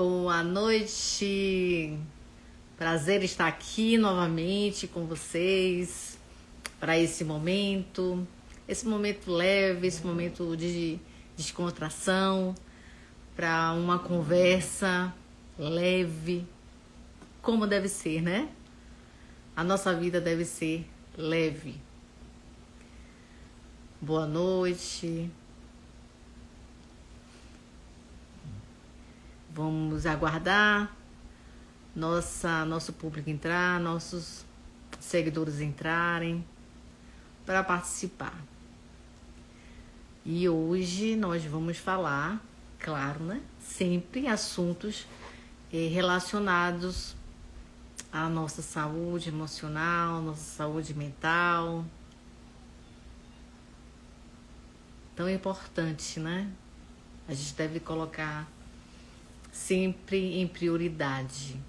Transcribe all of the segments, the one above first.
Boa noite, prazer estar aqui novamente com vocês para esse momento leve, esse momento de descontração, para uma conversa leve, como deve ser, né? A nossa vida deve ser leve. Boa noite. Vamos aguardar nosso público entrar, nossos seguidores entrarem para participar. E hoje nós vamos falar, claro, né? Sempre assuntos relacionados à nossa saúde emocional, nossa saúde mental. Tão importante, né? A gente deve colocar sempre em prioridade.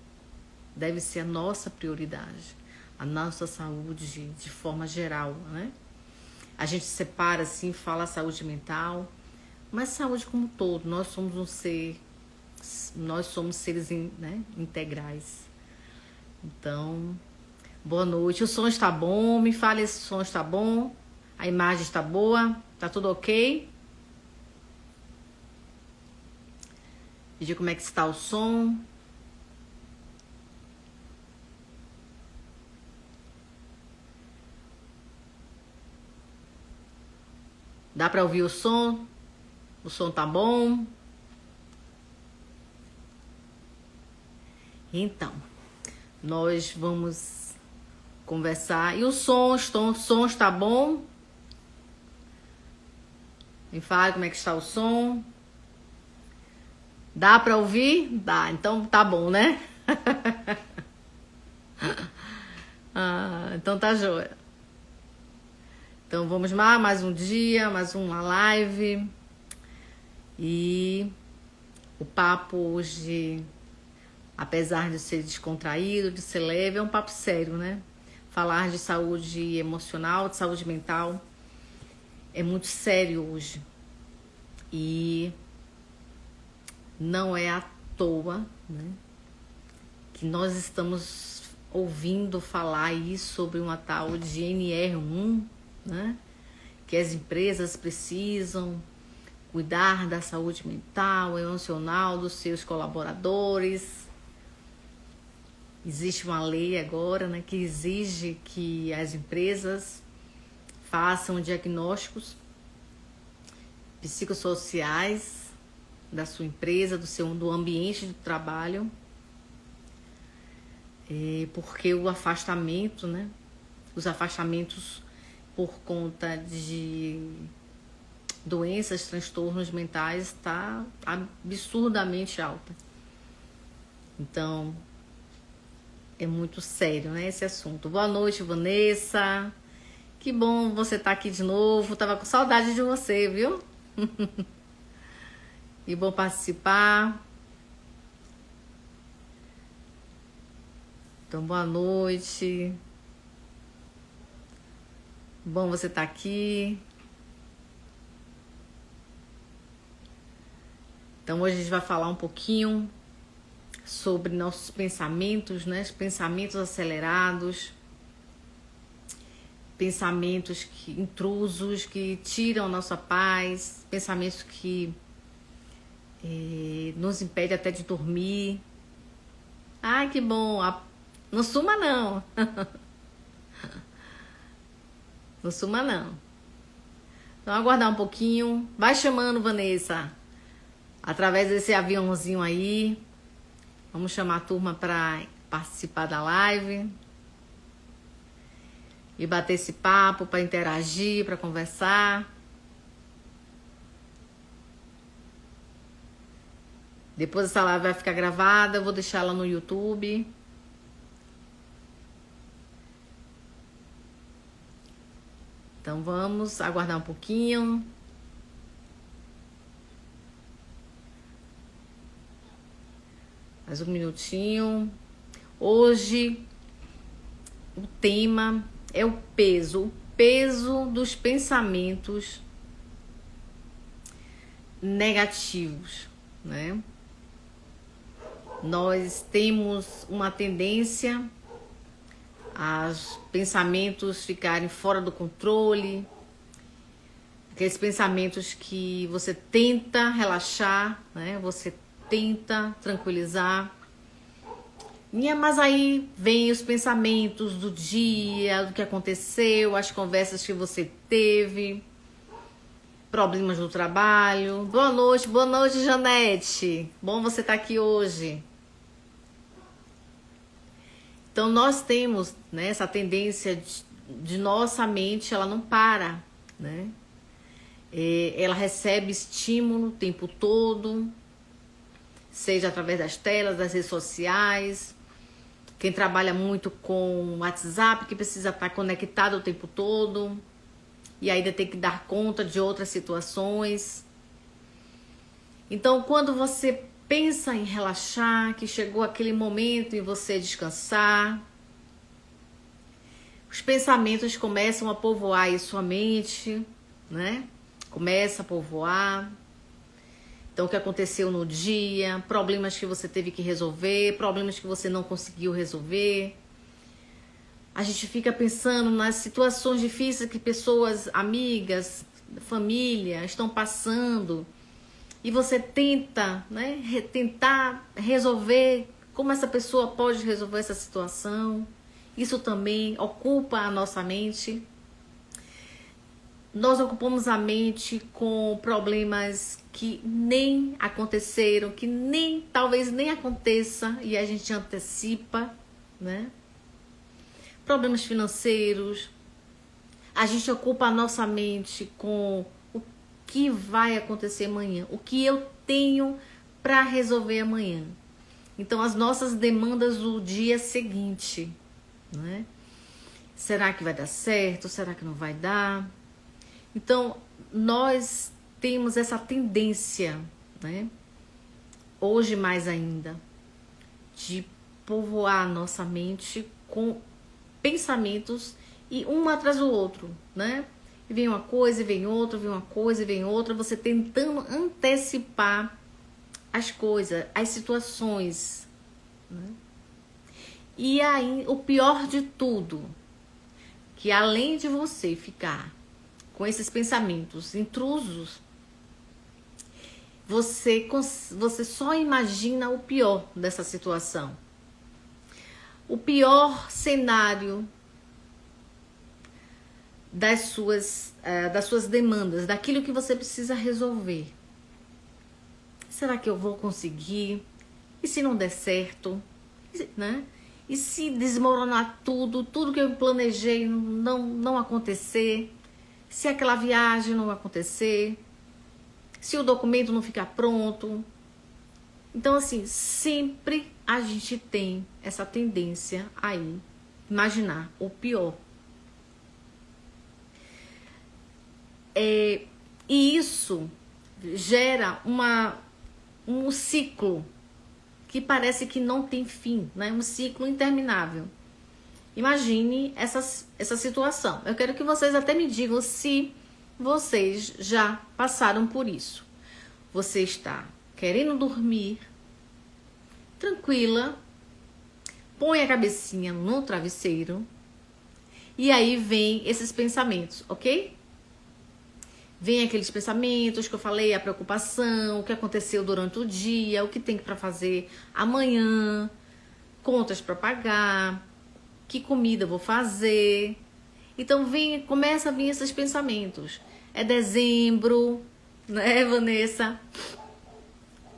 Deve ser a nossa prioridade, a nossa saúde de forma geral, né? A gente separa assim, fala saúde mental, mas saúde como um todo. Nós somos seres integrais. Então, boa noite. O som está bom? Me fale se o som está bom. A imagem está boa? Tá tudo ok? Me diga como é que está o som. Dá para ouvir o som? O som tá bom? Então, nós vamos conversar. E o som está bom? Me fale como é que está o som. Dá para ouvir? Dá, então tá bom, né? Então tá joia. Então vamos lá, mais um dia, mais uma live. E o papo hoje, apesar de ser descontraído, de ser leve, é um papo sério, né? Falar de saúde emocional, de saúde mental, é muito sério hoje. E não é à toa, né, que nós estamos ouvindo falar aí sobre uma tal de NR1, né, que as empresas precisam cuidar da saúde mental, emocional dos seus colaboradores. Existe uma lei agora, né, que exige que as empresas façam diagnósticos psicossociais da sua empresa, do ambiente de trabalho, porque o afastamento, né, os afastamentos por conta de doenças, transtornos mentais está absurdamente alta. Então, é muito sério, né, esse assunto. Boa noite, Vanessa. Que bom você estar aqui de novo. Tava com saudade de você, viu? E bom participar. Então, boa noite. Bom você estar aqui. Então, hoje a gente vai falar um pouquinho sobre nossos pensamentos, né? Pensamentos acelerados, pensamentos intrusos que tiram a nossa paz, pensamentos que nos impedem até de dormir. Ai, que bom! Não suma não! Não suma não. Então, aguardar um pouquinho. Vai chamando, Vanessa. Através desse aviãozinho aí. Vamos chamar a turma para participar da live. E bater esse papo, para interagir, para conversar. Depois essa live vai ficar gravada. Eu vou deixar ela no YouTube. Então vamos aguardar um pouquinho. Mais um minutinho. Hoje o tema é o peso dos pensamentos negativos, né? Nós temos uma tendência a pensamentos ficarem fora do controle, aqueles pensamentos que você tenta relaxar, né? Você tenta tranquilizar. Mas aí vem os pensamentos do dia, do que aconteceu, as conversas que você teve, problemas do trabalho. Boa noite, Janete. Bom você estar aqui hoje. Então nós temos, né, essa tendência de nossa mente, ela não para, né? Ela recebe estímulo o tempo todo, seja através das telas, das redes sociais. Quem trabalha muito com WhatsApp, que precisa estar conectado o tempo todo, e ainda tem que dar conta de outras situações. Então, quando você pensa em relaxar, que chegou aquele momento em você descansar, os pensamentos começam a povoar aí sua mente, né? Começa a povoar. Então, o que aconteceu no dia, problemas que você teve que resolver, problemas que você não conseguiu resolver. A gente fica pensando nas situações difíceis que pessoas, amigas, família estão passando. E você tenta, né, tentar resolver como essa pessoa pode resolver essa situação. Isso também ocupa a nossa mente. Nós ocupamos a mente com problemas que nem aconteceram, que talvez nem aconteça, e a gente antecipa, né? Problemas financeiros. A gente ocupa a nossa mente com o que vai acontecer amanhã, o que eu tenho para resolver amanhã. Então, as nossas demandas do dia seguinte, né? Será que vai dar certo? Será que não vai dar? Então, nós temos essa tendência, né? Hoje mais ainda, de povoar a nossa mente com pensamentos e um atrás do outro, né? E vem uma coisa, e vem outra, vem uma coisa, e vem outra, você tentando antecipar as coisas, as situações, né? E aí, o pior de tudo, que além de você ficar com esses pensamentos intrusos, você só imagina o pior dessa situação. O pior cenário das suas demandas, daquilo que você precisa resolver. Será que eu vou conseguir? E se não der certo? Né? E se desmoronar tudo que eu planejei não acontecer? Se aquela viagem não acontecer, se o documento não ficar pronto. Então, assim, sempre a gente tem essa tendência aí, imaginar o pior. E isso gera um ciclo que parece que não tem fim, né? Um ciclo interminável. Imagine essa situação. Eu quero que vocês até me digam se vocês já passaram por isso. Você está querendo dormir, tranquila, põe a cabecinha no travesseiro e aí vem esses pensamentos, ok? Vem aqueles pensamentos que eu falei, a preocupação, o que aconteceu durante o dia, o que tem para fazer amanhã, contas para pagar, que comida eu vou fazer. Então começa a vir esses pensamentos. É dezembro, né, Vanessa?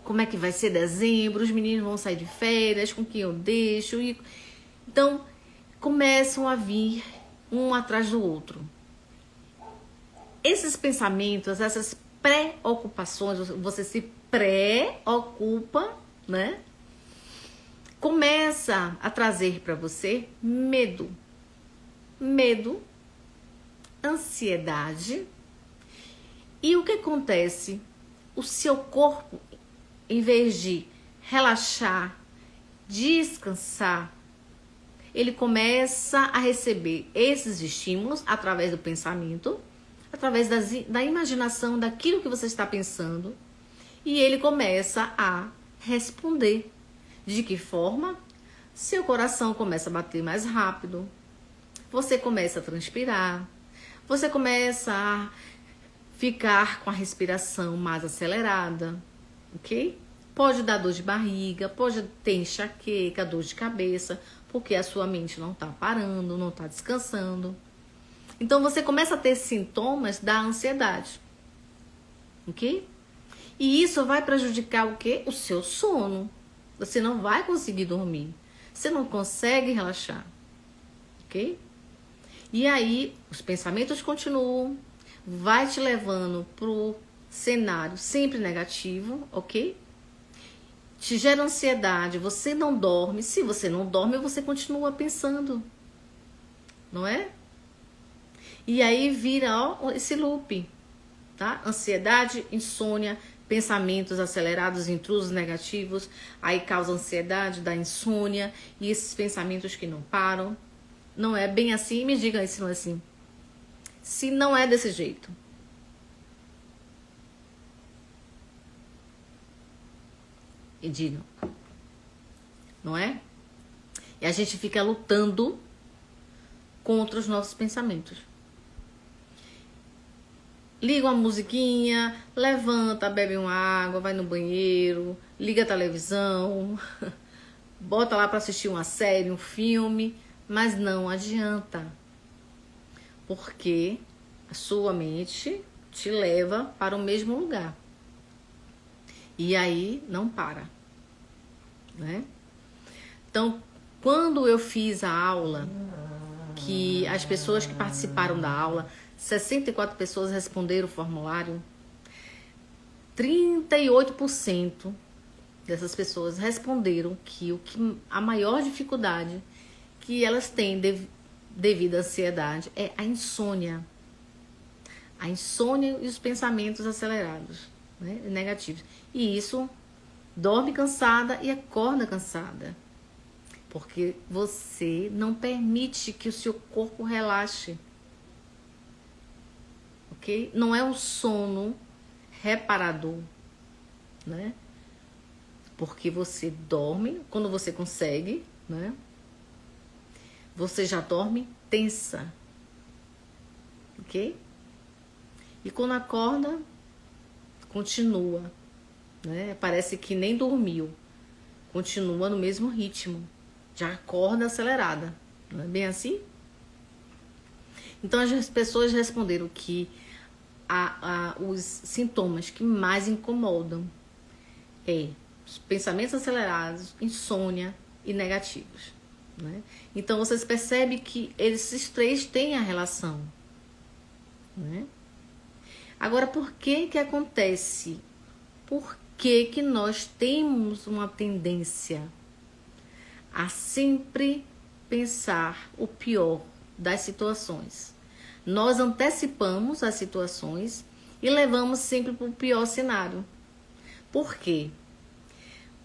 Como é que vai ser dezembro? Os meninos vão sair de férias, com quem eu deixo? Então, começam a vir um atrás do outro. Esses pensamentos, essas preocupações, você se preocupa, né? Começa a trazer para você medo, ansiedade. E o que acontece? O seu corpo, em vez de relaxar, descansar, ele começa a receber esses estímulos através do pensamento, através da imaginação daquilo que você está pensando, e ele começa a responder De que forma? Seu coração começa a bater mais rápido, você começa a transpirar, você começa a ficar com a respiração mais acelerada, ok? Pode dar dor de barriga, pode ter enxaqueca, dor de cabeça, porque a sua mente não está parando, não está descansando. Então você começa a ter sintomas da ansiedade, ok? E isso vai prejudicar o quê? O seu sono. Você não vai conseguir dormir. Você não consegue relaxar, ok? E aí os pensamentos continuam, vai te levando pro cenário sempre negativo, ok? Te gera ansiedade, você não dorme. Se você não dorme, você continua pensando, não é? E aí vira, ó, esse loop, tá? Ansiedade, insônia, pensamentos acelerados, intrusos, negativos, aí causa ansiedade, dá insônia, e esses pensamentos que não param. Não é bem assim? Me diga aí se não é assim. Se não é desse jeito. E digam. Não é? E a gente fica lutando contra os nossos pensamentos. Liga uma musiquinha, levanta, bebe uma água, vai no banheiro, liga a televisão, bota lá para assistir uma série, um filme, mas não adianta. Porque a sua mente te leva para o mesmo lugar. E aí não para, né? Então, quando eu fiz a aula, que as pessoas que participaram da aula, 64 pessoas responderam o formulário, 38% dessas pessoas responderam que a maior dificuldade que elas têm devido à ansiedade é a insônia. A insônia e os pensamentos acelerados, né, negativos. E isso dorme cansada e acorda cansada. Porque você não permite que o seu corpo relaxe. Ok? Não é um sono reparador, né? Porque você dorme, quando você consegue, né? Você já dorme tensa, ok? E quando acorda, continua, né? Parece que nem dormiu, continua no mesmo ritmo, já acorda acelerada, não é bem assim? Então as pessoas responderam que os sintomas que mais incomodam é os pensamentos acelerados, insônia e negativos, né? Então vocês percebem que esses três têm a relação, né? Agora, por que que acontece? Por que que nós temos uma tendência a sempre pensar o pior das situações? Nós antecipamos as situações e levamos sempre para o pior cenário. Por quê?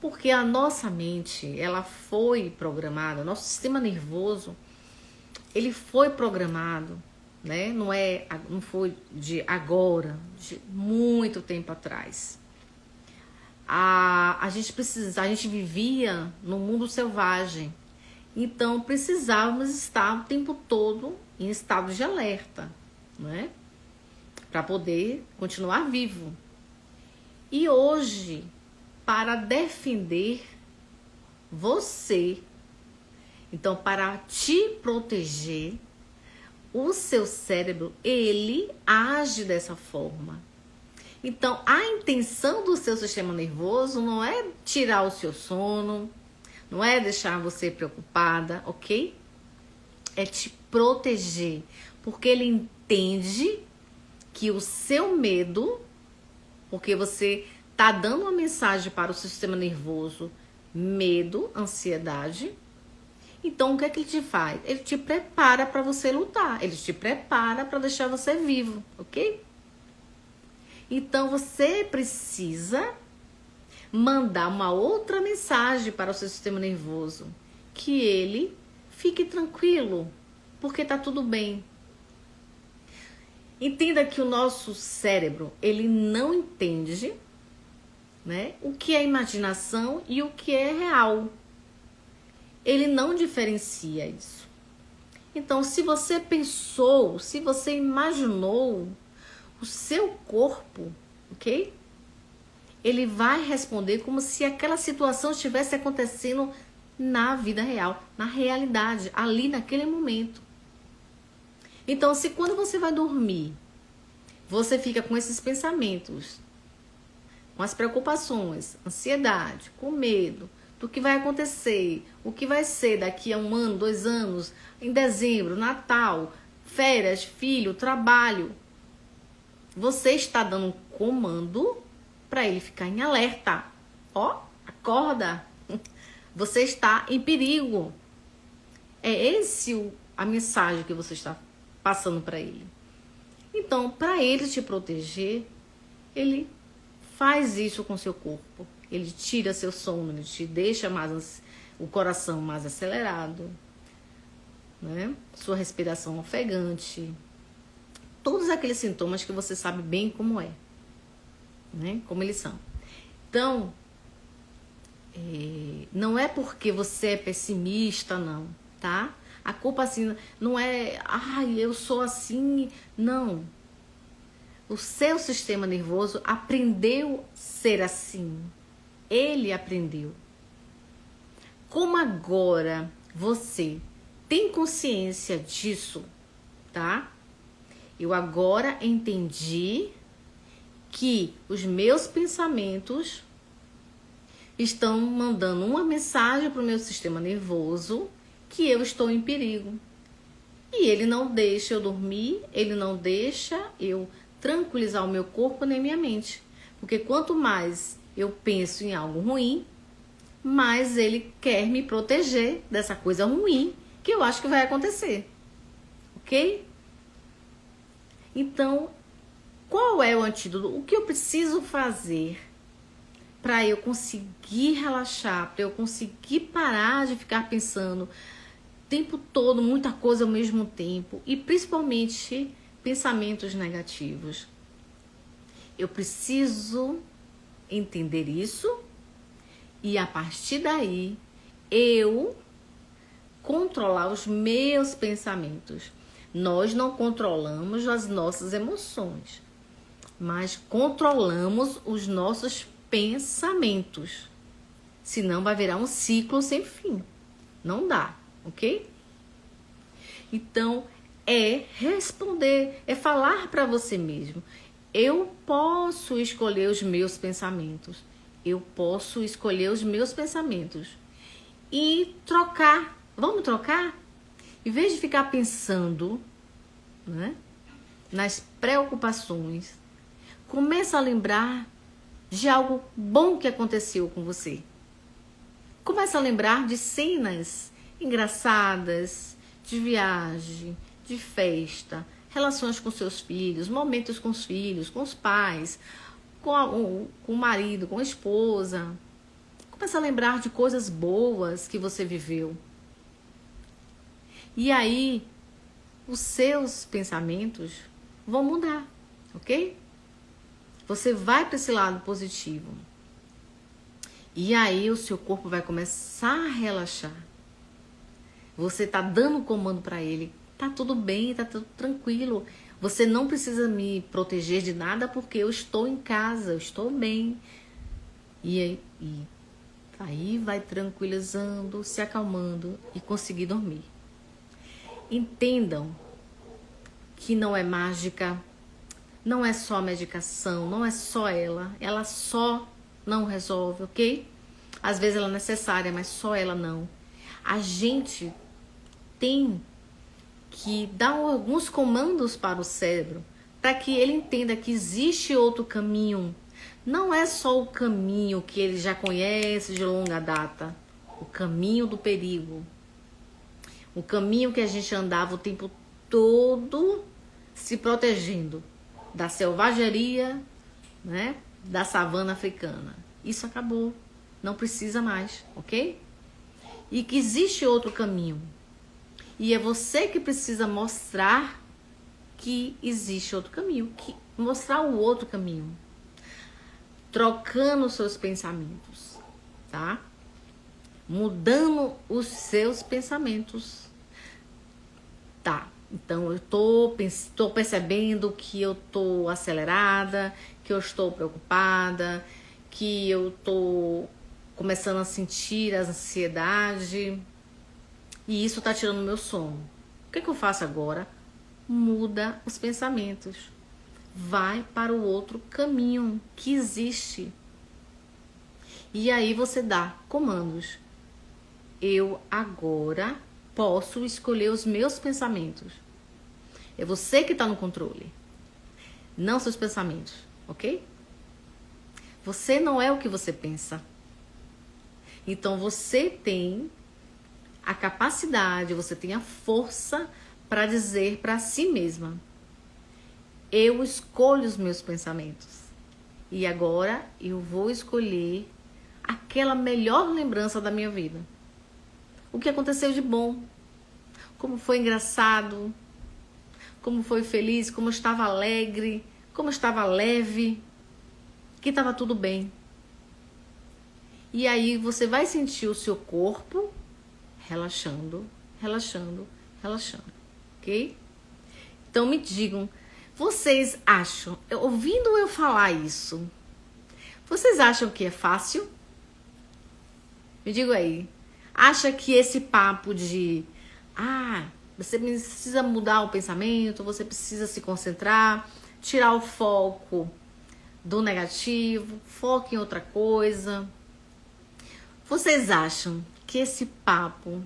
Porque a nossa mente, ela foi programada, nosso sistema nervoso, ele foi programado, né? Não foi de agora, de muito tempo atrás. A gente vivia no mundo selvagem, então precisávamos estar o tempo todo em estado de alerta, né? Para poder continuar vivo. E hoje, para defender você, então para te proteger, o seu cérebro, ele age dessa forma. Então, a intenção do seu sistema nervoso não é tirar o seu sono, não é deixar você preocupada, ok? É te proteger, porque ele entende que o seu medo, porque você tá dando uma mensagem para o seu sistema nervoso, medo, ansiedade. Então, o que é que ele te faz? Ele te prepara para você lutar, ele te prepara para deixar você vivo, ok? Então, você precisa mandar uma outra mensagem para o seu sistema nervoso, que ele fique tranquilo, porque tá tudo bem. Entenda que o nosso cérebro, ele não entende, né? O que é imaginação e o que é real. Ele não diferencia isso. Então, se você pensou, se você imaginou, o seu corpo, ok? Ele vai responder como se aquela situação estivesse acontecendo na vida real, na realidade, ali naquele momento. Então, se quando você vai dormir, você fica com esses pensamentos, com as preocupações, ansiedade, com medo do que vai acontecer, o que vai ser daqui a 1 ano, 2 anos, em dezembro, Natal, férias, filho, trabalho, você está dando um comando para ele ficar em alerta. Ó, acorda. Você está em perigo. É esse a mensagem que você está passando para ele. Então, para ele te proteger, ele faz isso com seu corpo. Ele tira seu sono, ele te deixa o coração mais acelerado, né? Sua respiração ofegante. Todos aqueles sintomas que você sabe bem como é, né? Como eles são. Então, não é porque você é pessimista, não, tá? A culpa assim não é, ai, eu sou assim, não. O seu sistema nervoso aprendeu a ser assim. Ele aprendeu. Como agora você tem consciência disso, tá? Eu agora entendi que os meus pensamentos estão mandando uma mensagem para o meu sistema nervoso que eu estou em perigo. E ele não deixa eu dormir, ele não deixa eu tranquilizar o meu corpo nem minha mente. Porque quanto mais eu penso em algo ruim, mais ele quer me proteger dessa coisa ruim que eu acho que vai acontecer. Ok? Então, qual é o antídoto? O que eu preciso fazer para eu conseguir relaxar, para eu conseguir parar de ficar pensando o tempo todo, muita coisa ao mesmo tempo, e principalmente pensamentos negativos? Eu preciso entender isso e a partir daí eu controlar os meus pensamentos. Nós não controlamos as nossas emoções, mas controlamos os nossos pensamentos. Senão vai virar um ciclo sem fim. Não dá, ok? Então, é responder, é falar para você mesmo. Eu posso escolher os meus pensamentos. Eu posso escolher os meus pensamentos. E trocar. Vamos trocar? Em vez de ficar pensando, né, nas preocupações, começa a lembrar de algo bom que aconteceu com você. Começa a lembrar de cenas engraçadas, de viagem, de festa, relações com seus filhos, momentos com os filhos, com os pais, com o marido, com a esposa. Começa a lembrar de coisas boas que você viveu. E aí, os seus pensamentos vão mudar, ok? Você vai para esse lado positivo. E aí, o seu corpo vai começar a relaxar. Você tá dando comando para ele. Tá tudo bem, tá tudo tranquilo. Você não precisa me proteger de nada porque eu estou em casa, eu estou bem. E aí vai tranquilizando, se acalmando e conseguir dormir. Entendam que não é mágica, não é só medicação, não é só ela só não resolve, ok? Às vezes ela é necessária, mas só ela não. A gente tem que dar alguns comandos para o cérebro para que ele entenda que existe outro caminho. Não é só o caminho que ele já conhece de longa data, o caminho do perigo. O caminho que a gente andava o tempo todo se protegendo da selvageria, né, da savana africana. Isso acabou, não precisa mais, ok? E que existe outro caminho. E é você que precisa mostrar que existe outro caminho, mostrar o outro caminho. trocando os seus pensamentos, tá? Mudando os seus pensamentos. Tá, então eu tô percebendo que eu tô acelerada, que eu estou preocupada, que eu tô começando a sentir a ansiedade e isso tá tirando o meu sono. O que eu faço agora? Muda os pensamentos. Vai para o outro caminho que existe. E aí você dá comandos. Eu agora posso escolher os meus pensamentos. É você que está no controle, não seus pensamentos, ok? Você não é o que você pensa. Então você tem a capacidade, você tem a força para dizer para si mesma: eu escolho os meus pensamentos. E agora eu vou escolher aquela melhor lembrança da minha vida. O que aconteceu de bom, como foi engraçado, como foi feliz, como estava alegre, como estava leve, que estava tudo bem. E aí você vai sentir o seu corpo relaxando, relaxando, relaxando, ok? Então me digam, vocês acham, ouvindo eu falar isso, vocês acham que é fácil? Me diga aí. Acha que esse papo de você precisa mudar o pensamento, você precisa se concentrar, tirar o foco do negativo, foco em outra coisa. Vocês acham que esse papo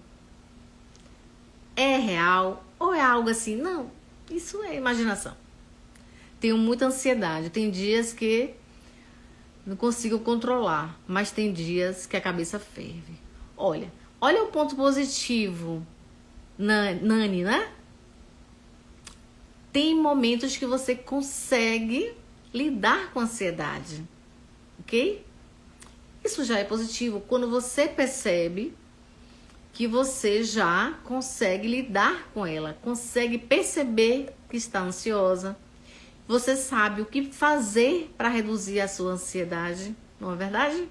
é real ou é algo assim? Não, isso é imaginação. Tenho muita ansiedade, tem dias que não consigo controlar, mas tem dias que a cabeça ferve. Olha o ponto positivo, Nani, né? Tem momentos que você consegue lidar com a ansiedade, ok? Isso já é positivo. Quando você percebe que você já consegue lidar com ela, consegue perceber que está ansiosa, você sabe o que fazer para reduzir a sua ansiedade, não é verdade?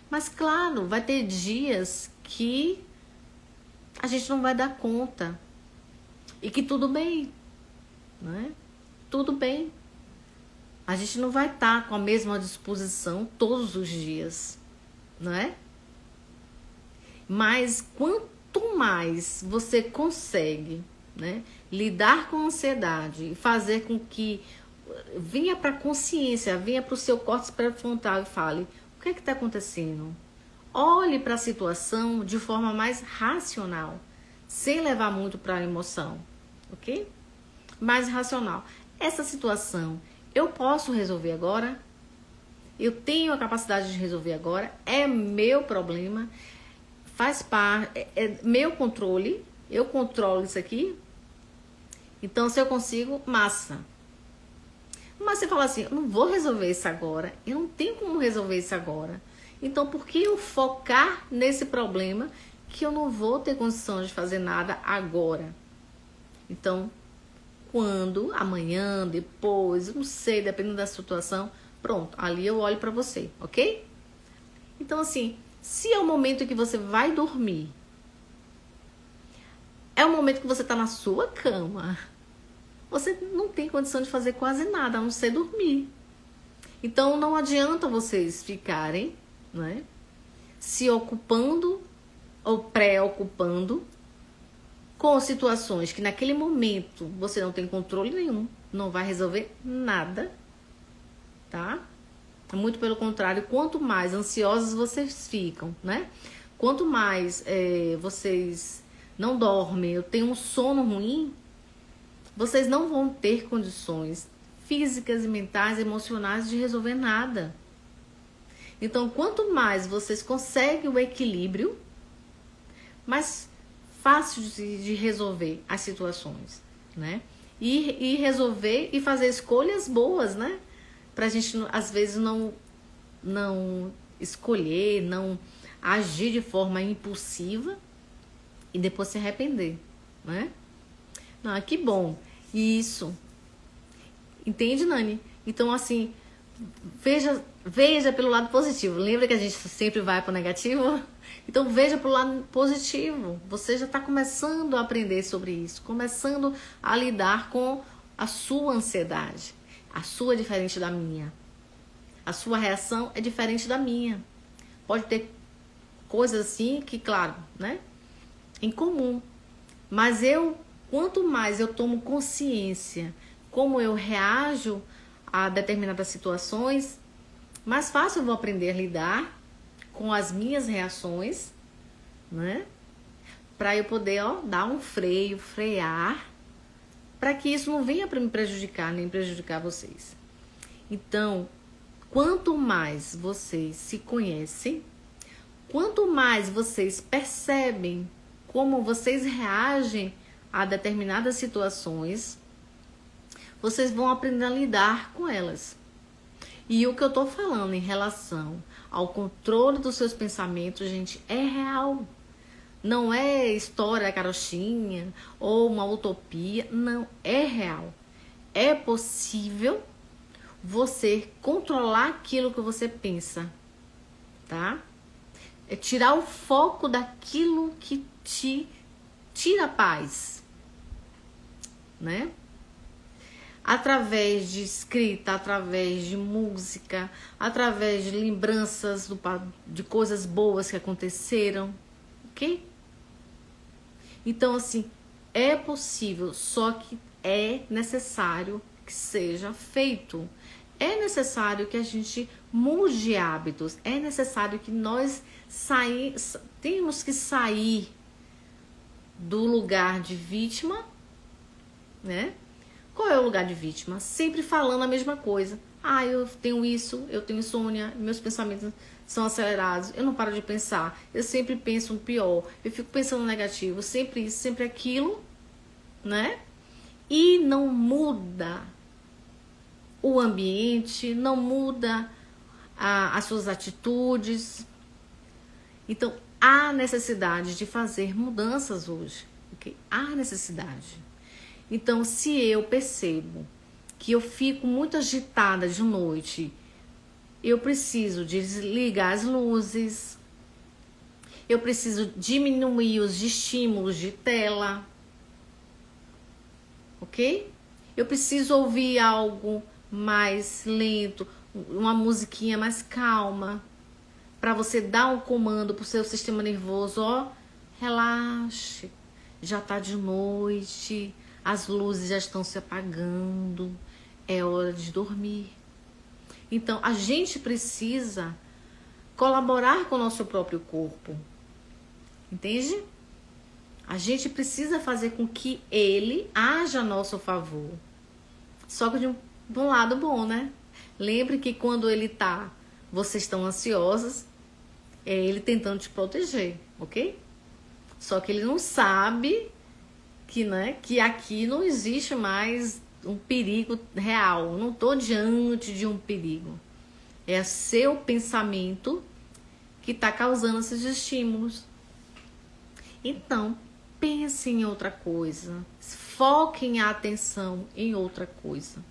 Mas claro, vai ter dias que a gente não vai dar conta e que tudo bem, né? Tudo bem. A gente não vai estar com a mesma disposição todos os dias, não é? Mas quanto mais você consegue, né, lidar com a ansiedade e fazer com que venha para a consciência, venha para o seu córtex pré-frontal e fale: o que é que está acontecendo? Olhe para a situação de forma mais racional, sem levar muito para a emoção, ok? Mais racional. Essa situação eu posso resolver agora? Eu tenho a capacidade de resolver agora? É meu problema? Faz parte, é meu controle? Eu controlo isso aqui? Então, se eu consigo, massa. Mas você fala assim: eu não vou resolver isso agora, eu não tenho como resolver isso agora. Então, por que eu focar nesse problema que eu não vou ter condições de fazer nada agora? Então, quando, amanhã, depois, não sei, dependendo da situação, pronto, ali eu olho pra você, ok? Então, assim, se é o momento que você vai dormir, é o momento que você tá na sua cama, você não tem condição de fazer quase nada, a não ser dormir. Então, não adianta vocês ficarem, né, se ocupando ou preocupando com situações que naquele momento você não tem controle nenhum, não vai resolver nada, tá? Muito pelo contrário, quanto mais ansiosos vocês ficam, né? Quanto mais vocês não dormem, eu tenho um sono ruim, vocês não vão ter condições físicas e mentais, emocionais de resolver nada. Então, quanto mais vocês conseguem o equilíbrio, mais fácil de resolver as situações, né? E resolver e fazer escolhas boas, né? Pra gente, às vezes, não escolher, não agir de forma impulsiva e depois se arrepender, né? Não, que bom. Isso. Entende, Nani? Então, assim, Veja pelo lado positivo. Lembra que a gente sempre vai para o negativo? Então veja pelo lado positivo. Você já está começando a aprender sobre isso, começando a lidar com a sua ansiedade. A sua é diferente da minha. A sua reação é diferente da minha. Pode ter coisas assim que, claro, né, em comum. Mas quanto mais eu tomo consciência como eu reajo a determinadas situações, mais fácil eu vou aprender a lidar com as minhas reações, né? Para eu poder, dar um freio, frear, para que isso não venha para me prejudicar, nem prejudicar vocês. Então, quanto mais vocês se conhecem, quanto mais vocês percebem como vocês reagem a determinadas situações, vocês vão aprender a lidar com elas. E o que eu tô falando em relação ao controle dos seus pensamentos, gente, é real. Não é história da carochinha ou uma utopia. Não, é real. É possível você controlar aquilo que você pensa, tá? É tirar o foco daquilo que te tira a paz, né? Através de escrita, através de música, através de lembranças de coisas boas que aconteceram, ok? Então, assim, é possível, só que é necessário que seja feito. É necessário que a gente mude hábitos, é necessário que nós temos que sair do lugar de vítima, né? Qual é o lugar de vítima? Sempre falando a mesma coisa. Eu tenho isso, eu tenho insônia, meus pensamentos são acelerados, eu não paro de pensar, eu sempre penso no pior, eu fico pensando no negativo, sempre isso, sempre aquilo, né? E não muda o ambiente, não muda as suas atitudes. Então, há necessidade de fazer mudanças hoje, ok? Há necessidade. Então, se eu percebo que eu fico muito agitada de noite, eu preciso desligar as luzes, eu preciso diminuir os estímulos de tela, ok? Eu preciso ouvir algo mais lento, uma musiquinha mais calma, para você dar um comando pro seu sistema nervoso, relaxe, já tá de noite, as luzes já estão se apagando, é hora de dormir. Então, a gente precisa colaborar com o nosso próprio corpo, entende? A gente precisa fazer com que ele haja a nosso favor. Só que de um lado bom, né? Lembre que quando vocês estão ansiosos, é ele tentando te proteger, ok? Só que ele não sabe que aqui não existe mais um perigo real. Eu não estou diante de um perigo. É seu pensamento que está causando esses estímulos. Então, pense em outra coisa. Foquem a atenção em outra coisa.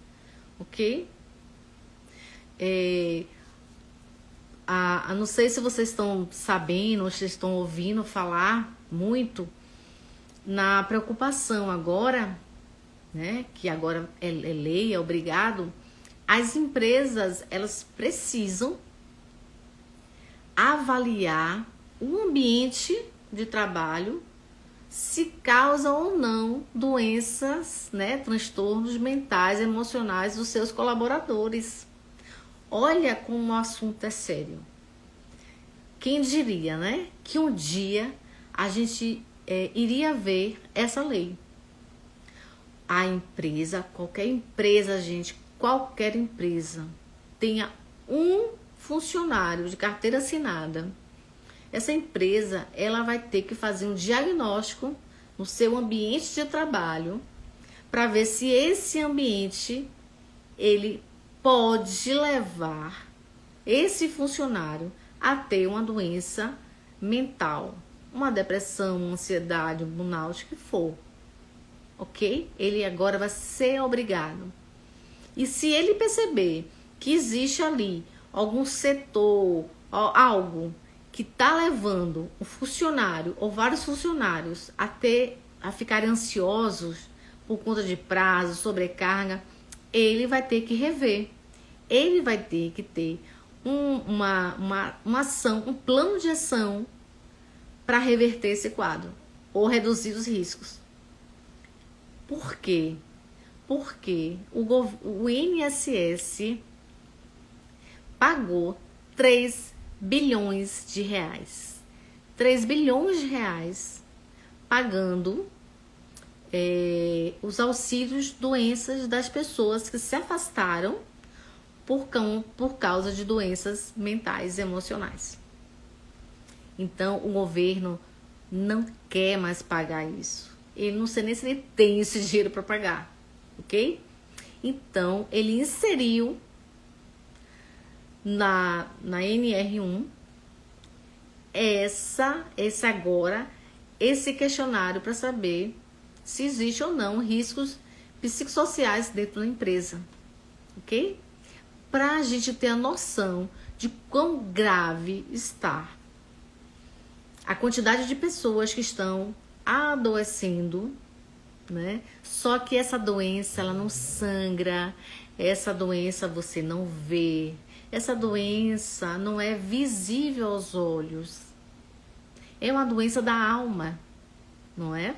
Ok? Não sei se vocês estão sabendo, ou vocês estão ouvindo falar muito na preocupação agora, né? Que agora é lei, é obrigado. As empresas, elas precisam avaliar o ambiente de trabalho, se causa ou não doenças, né, transtornos mentais, emocionais dos seus colaboradores. Olha como o assunto é sério. Quem diria, né, que um dia a gente iria ver essa lei. A empresa, qualquer empresa, gente, qualquer empresa, tenha um funcionário de carteira assinada, essa empresa, ela vai ter que fazer um diagnóstico no seu ambiente de trabalho para ver se esse ambiente ele pode levar esse funcionário a ter uma doença mental, uma depressão, uma ansiedade, um burnout, o que for, ok? Ele agora vai ser obrigado. E se ele perceber que existe ali algum setor, algo que está levando um funcionário ou vários funcionários a ficarem ansiosos por conta de prazo, sobrecarga, ele vai ter que rever. Ele vai ter que ter uma ação, um plano de ação para reverter esse quadro ou reduzir os riscos. Por quê? Porque o INSS pagou 3 bilhões de reais. 3 bilhões de reais pagando os auxílios doenças das pessoas que se afastaram por causa de doenças mentais e emocionais. Então, o governo não quer mais pagar isso. Ele não sei nem se ele tem esse dinheiro para pagar, ok? Então, ele inseriu na NR1 esse questionário para saber se existe ou não riscos psicossociais dentro da empresa, ok? Para a gente ter a noção de quão grave está a quantidade de pessoas que estão adoecendo, né? Só que essa doença, ela não sangra, essa doença você não vê, essa doença não é visível aos olhos. É uma doença da alma, não é?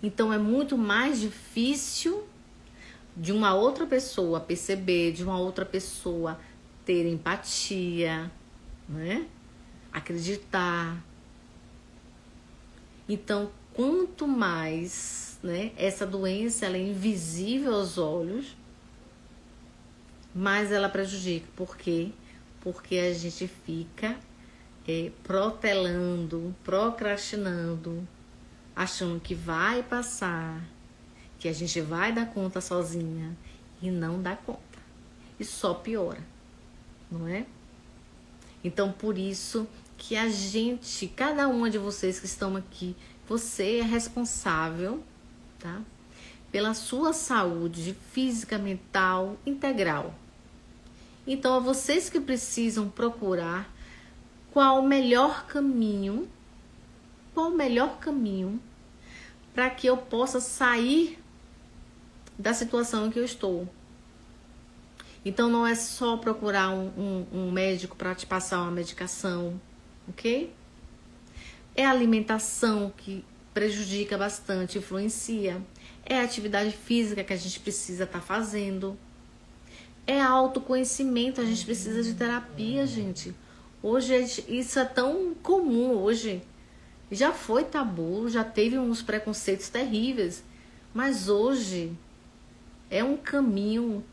Então é muito mais difícil de uma outra pessoa perceber, de uma outra pessoa ter empatia, né? Acreditar. Então, quanto mais, né, essa doença ela é invisível aos olhos, mais ela prejudica. Por quê? Porque a gente fica protelando, procrastinando, achando que vai passar, que a gente vai dar conta sozinha e não dá conta. E só piora, não é? Então, por isso que a gente, cada uma de vocês que estão aqui, você é responsável, tá? Pela sua saúde física, mental, integral. Então, é vocês que precisam procurar qual o melhor caminho para que eu possa sair da situação em que eu estou. Então, não é só procurar um médico para te passar uma medicação, ok? É a alimentação que prejudica bastante, influencia. É a atividade física que a gente precisa estar fazendo. É autoconhecimento, a gente precisa de terapia, gente. Hoje isso é tão comum hoje. Já foi tabu, já teve uns preconceitos terríveis. Mas hoje é um caminho,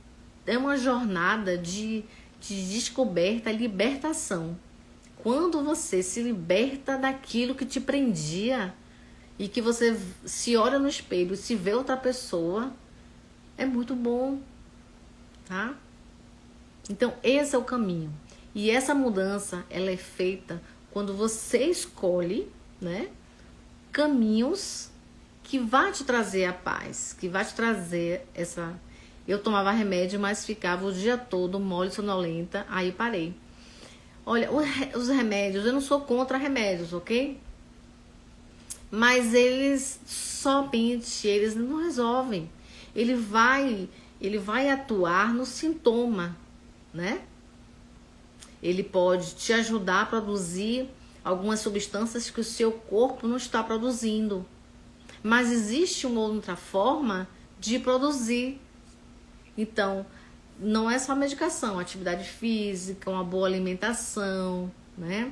é uma jornada de descoberta, libertação. Quando você se liberta daquilo que te prendia e que você se olha no espelho e se vê outra pessoa, é muito bom, tá? Então, esse é o caminho. E essa mudança, ela é feita quando você escolhe, né, caminhos que vai te trazer a paz, que vai te trazer essa... Eu tomava remédio, mas ficava o dia todo mole, sonolenta, aí parei. Olha, os remédios, eu não sou contra remédios, ok? Mas eles somente, eles não resolvem. Ele vai atuar no sintoma, né? Ele pode te ajudar a produzir algumas substâncias que o seu corpo não está produzindo. Mas existe uma outra forma de produzir. Então, não é só medicação, atividade física, uma boa alimentação, né?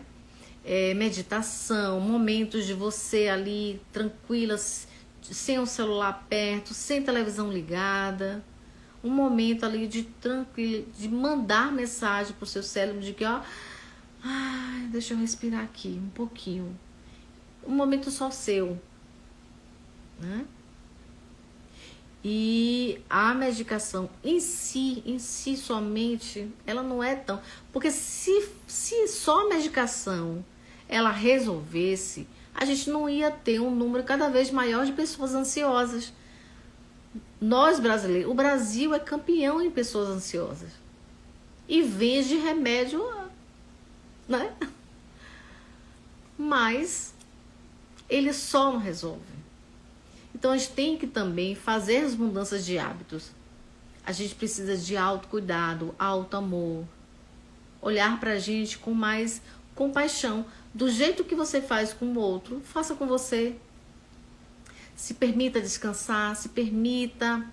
Meditação, momentos de você ali tranquila, sem o celular perto, sem televisão ligada. Um momento ali de tranquilo, de mandar mensagem pro seu cérebro de que, ó, deixa eu respirar aqui um pouquinho. Um momento só seu, né? E a medicação em si somente, ela não é tão... Porque se só a medicação ela resolvesse, a gente não ia ter um número cada vez maior de pessoas ansiosas. Nós brasileiros, o Brasil é campeão em pessoas ansiosas. E vende remédio, né? Mas ele só não resolve. Então a gente tem que também fazer as mudanças de hábitos. A gente precisa de autocuidado, auto-amor. Olhar pra gente com mais compaixão. Do jeito que você faz com o outro, faça com você. Se permita descansar, se permita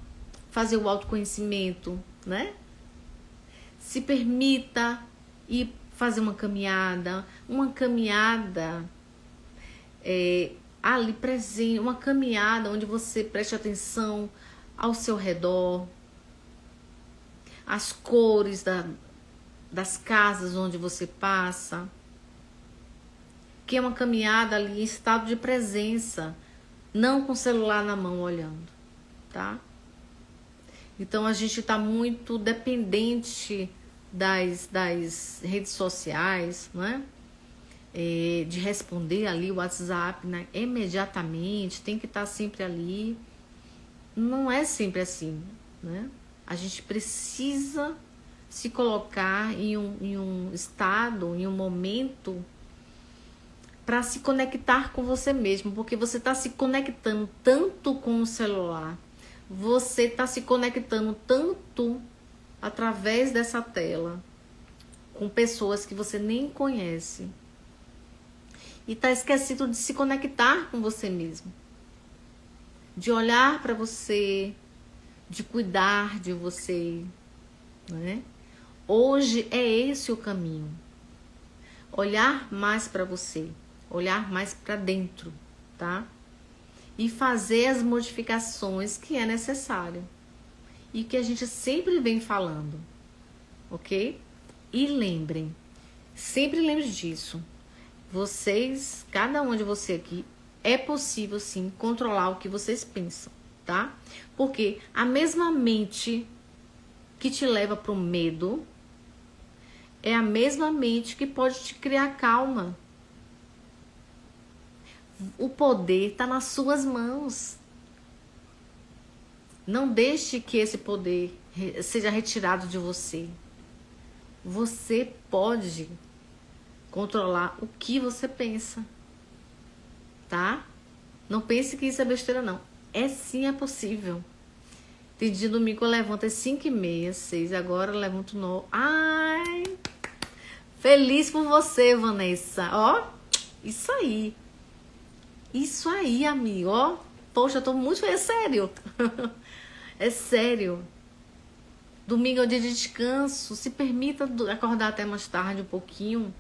fazer o autoconhecimento, né? Se permita ir fazer uma caminhada ali presente, uma caminhada onde você preste atenção ao seu redor, as cores das casas onde você passa, que é uma caminhada ali em estado de presença, não com o celular na mão olhando, tá? Então a gente está muito dependente das redes sociais, né? De responder ali o WhatsApp, né? Imediatamente, tem que estar sempre ali. Não é sempre assim, né? A gente precisa se colocar em um estado, em um momento para se conectar com você mesmo, porque você está se conectando tanto com o celular, você está se conectando tanto através dessa tela com pessoas que você nem conhece e está esquecido de se conectar com você mesmo, de olhar para você, de cuidar de você, né? Hoje é esse o caminho. Olhar mais para você, olhar mais para dentro, tá? E fazer as modificações que é necessário e que a gente sempre vem falando, ok? E lembrem, sempre lembre disso. Vocês, cada um de vocês aqui, é possível sim controlar o que vocês pensam, tá? Porque a mesma mente que te leva para o medo é a mesma mente que pode te criar calma. O poder está nas suas mãos. Não deixe que esse poder seja retirado de você. Você pode controlar o que você pensa, tá? Não pense que isso é besteira, não. Sim, é possível. Tem dia domingo eu levanto às 5h30, 6, agora eu levanto 9. Ai, feliz por você, Vanessa. Ó, isso aí. Isso aí, amigo, ó. Poxa, eu tô muito... É sério. É sério. Domingo é o dia de descanso. Se permita acordar até mais tarde um pouquinho,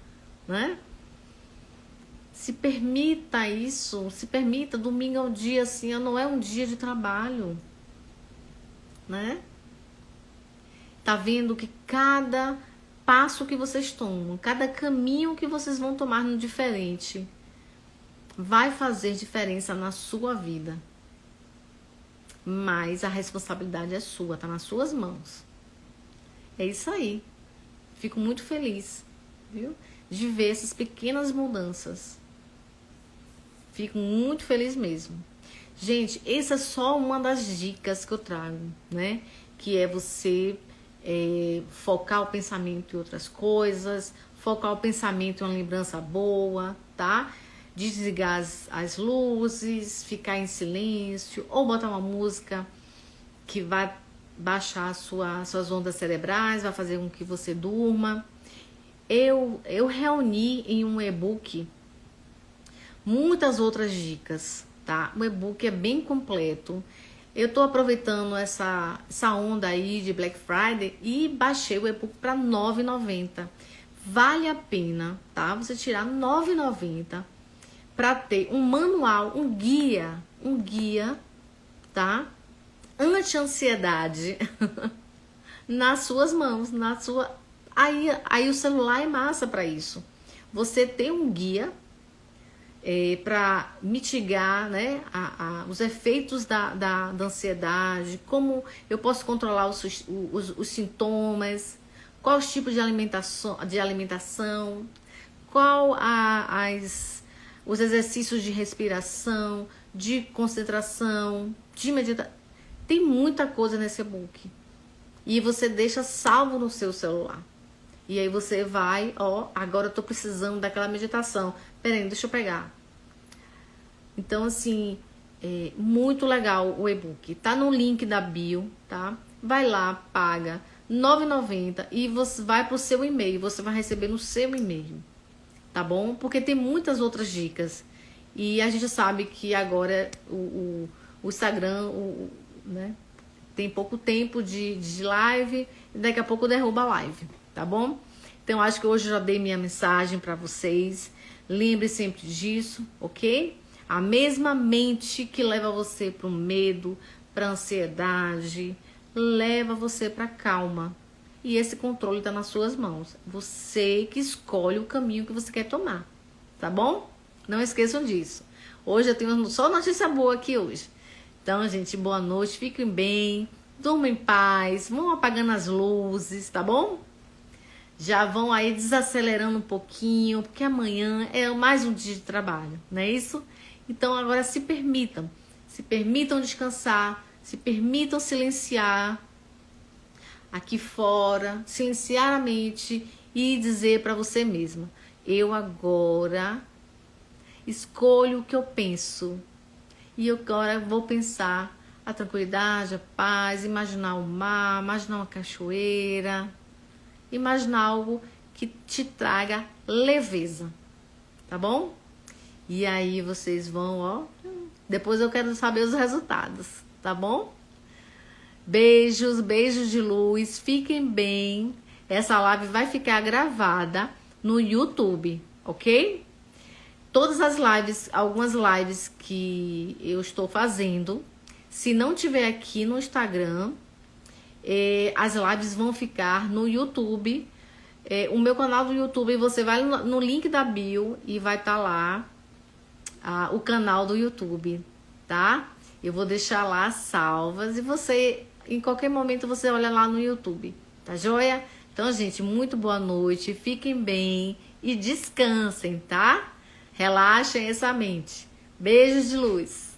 né? Se permita isso. Se permita. Domingo é um dia assim, não é um dia de trabalho, né? Tá vendo que cada passo que vocês tomam, cada caminho que vocês vão tomar no diferente, vai fazer diferença na sua vida. Mas a responsabilidade é sua, tá nas suas mãos. É isso aí. Fico muito feliz, viu? De ver essas pequenas mudanças. Fico muito feliz mesmo. Gente, essa é só uma das dicas que eu trago, né? Que é você focar o pensamento em outras coisas, focar o pensamento em uma lembrança boa, tá? Desligar as luzes, ficar em silêncio, ou botar uma música que vai baixar suas ondas cerebrais, vai fazer com que você durma. Eu reuni em um e-book muitas outras dicas, tá? O e-book é bem completo. Eu tô aproveitando essa onda aí de Black Friday e baixei o e-book para R$ 9,90. Vale a pena, tá? Você tirar R$ 9,90 para ter um manual, um guia, tá? Anti-ansiedade nas suas mãos, aí o celular é massa para isso. Você tem um guia para mitigar, né, os efeitos da ansiedade, como eu posso controlar os sintomas, qual os tipos de alimentação, qual os exercícios de respiração, de concentração, de meditação. Tem muita coisa nesse e-book. E você deixa salvo no seu celular. E aí você vai, ó, agora eu tô precisando daquela meditação. Peraí, deixa eu pegar. Então, assim, é muito legal o e-book. Tá no link da bio, tá? Vai lá, paga R$ 9,90 e você vai pro seu e-mail. Você vai receber no seu e-mail, tá bom? Porque tem muitas outras dicas. E a gente sabe que agora o Instagram, né, tem pouco tempo de live e daqui a pouco derruba a live, tá bom? Então, acho que hoje eu já dei minha mensagem para vocês. Lembre sempre disso, ok? A mesma mente que leva você para o medo, para a ansiedade, leva você para a calma. E esse controle está nas suas mãos. Você que escolhe o caminho que você quer tomar, tá bom? Não esqueçam disso. Hoje eu tenho só notícia boa aqui hoje. Então, gente, boa noite, fiquem bem, durmam em paz, vão apagando as luzes, tá bom? Já vão aí desacelerando um pouquinho, porque amanhã é mais um dia de trabalho, não é isso? Então agora se permitam descansar, se permitam silenciar aqui fora, silenciar a mente e dizer para você mesma: eu agora escolho o que eu penso. E eu agora vou pensar a tranquilidade, a paz, imaginar o mar, imaginar uma cachoeira, imaginar algo que te traga leveza, tá bom? E aí vocês vão, ó, depois eu quero saber os resultados, tá bom? Beijos, beijos de luz, fiquem bem. Essa live vai ficar gravada no YouTube, ok? Todas as lives, algumas lives que eu estou fazendo, se não tiver aqui no Instagram, as lives vão ficar no YouTube. O meu canal do YouTube, você vai no link da bio e vai estar lá o canal do YouTube, tá? Eu vou deixar lá salvas e você, em qualquer momento, você olha lá no YouTube, tá joia? Então, gente, muito boa noite, fiquem bem e descansem, tá? Relaxem essa mente. Beijos de luz.